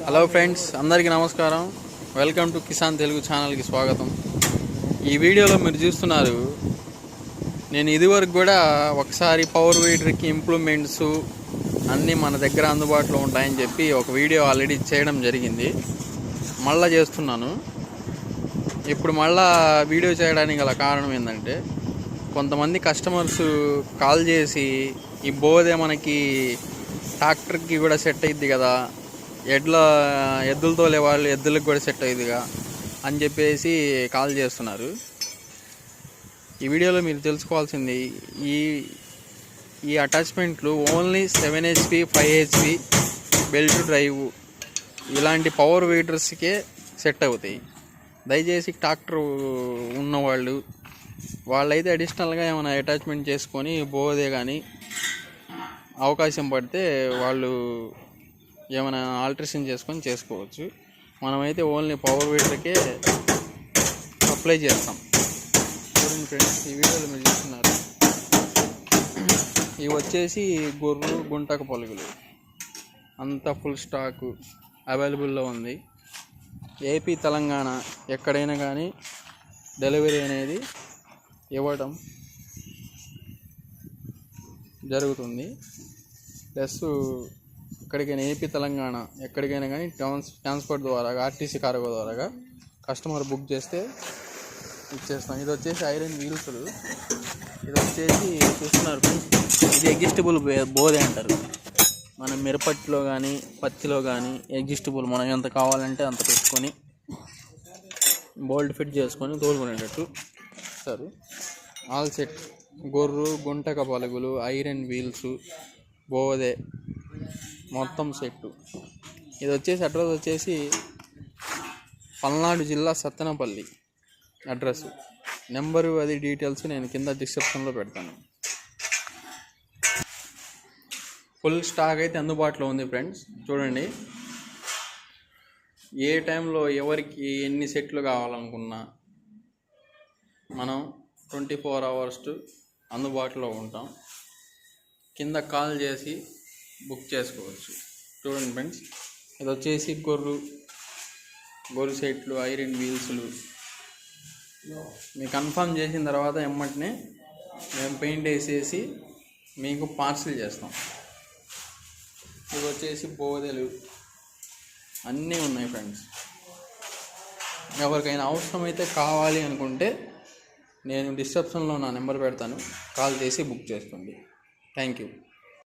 Hello friends, అందరికీ నమస్కారం. Welcome to Kisan Telugu ఛానల్కి స్వాగతం. ఈ వీడియోలో మీరు చూస్తున్నారు, నేను ఇదివరకు కూడా ఒకసారి పవర్ వీడర్కి ఇంప్రూవ్మెంట్స్ అన్నీ మన దగ్గర అందుబాటులో ఉంటాయని చెప్పి ఒక వీడియో ఆల్రెడీ చేయడం జరిగింది. మళ్ళా చేస్తున్నాను. ఇప్పుడు మళ్ళా వీడియో చేయడానికి గల కారణం ఏంటంటే, కొంతమంది కస్టమర్స్ కాల్ చేసి ఈ బోధే మనకి ట్రాక్టర్కి కూడా సెట్ అయ్యిద్ది కదా, ఎద్దులతో లేవాళ్ళు ఎద్దులకు కూడా సెట్ అయ్యిద్దిగా అని చెప్పేసి కాల్ చేస్తున్నారు. ఈ వీడియోలో మీరు తెలుసుకోవాల్సింది, ఈ అటాచ్మెంట్లు only 7 HP 5 HP belt drive ఇలాంటి పవర్ వీడర్స్కే సెట్ అవుతాయి. దయచేసి ట్రాక్టర్ ఉన్నవాళ్ళు వాళ్ళైతే అడిషనల్గా ఏమైనా అటాచ్మెంట్ చేసుకొని బోదే కానీ అవకాశం పడితే వాళ్ళు ఏమైనా ఆల్టరేషన్ చేసుకోవచ్చు. మనమైతే ఓన్లీ పవర్ వీడర్కే అప్లై చేస్తాం. చూడండి ఫ్రెండ్స్, ఈ వీడియోలో మీరు చూస్తున్నారు, ఇవి వచ్చేసి గొర్రు గుంటక పలుగులు అంతా ఫుల్ స్టాకు అవైలబుల్లో ఉంది. ఏపీ తెలంగాణ ఎక్కడైనా కానీ డెలివరీ అనేది ఇవ్వడం జరుగుతుంది. ప్లస్ ఎక్కడికైనా ఏపీ తెలంగాణ ఎక్కడికైనా కానీ ట్రాన్స్పోర్ట్ ద్వారా ఆర్టీసీ కార్గో ద్వారా కస్టమర్ బుక్ చేస్తే ఇచ్చేస్తాం. ఇది వచ్చేసి ఐరన్ వీల్స్. ఇది వచ్చేసి చూస్తున్నారు, ఇది ఎగ్జిస్టబుల్ బోధే అంటారు. మనం మిరపట్టులో కానీ పత్తిలో కానీ ఎగ్జిస్టబుల్ మనం ఎంత కావాలంటే అంత పెట్టుకొని బోల్ట్ ఫిట్ చేసుకొని తోలుకునేటట్టు సార్. ఆల్ సెట్ గొర్రు గుంటక పలుగులు ఐరన్ వీల్స్ బోధే మొత్తం సెట్టు. ఇది వచ్చేసి అడ్రస్ వచ్చేసి పల్నాడు జిల్లా సత్తెనపల్లి అడ్రస్. నెంబరు అది డీటెయిల్స్ నేను కింద డిస్క్రిప్షన్లో పెడతాను. ఫుల్ స్టాక్ అయితే అందుబాటులో ఉంది ఫ్రెండ్స్. చూడండి, ఏ టైంలో ఎవరికి ఎన్ని సెట్లు కావాలనుకున్నా మనం 24 hours అందుబాటులో ఉంటాం. కింద కాల్ చేసి బుక్ చేసుకోవచ్చు. చూడండి ఫ్రెండ్స్, ఇది వచ్చేసి గొర్రు సెట్లు ఐరన్ వీల్స్లు మీకు కన్ఫర్మ్ చేసిన తర్వాత ఎమ్మటనే మేము పెయింట్ వేసేసి మీకు పార్సిల్ చేస్తాం. ఇవి వచ్చేసి బోదెలు అన్నీ ఉన్నాయి ఫ్రెండ్స్. ఎవరికైనా అవసరమైతే కావాలి అనుకుంటే నేను డిస్క్రిప్షన్లో నా నెంబర్ పెడతాను, కాల్ చేసి బుక్ చేసుకోండి. Thank you.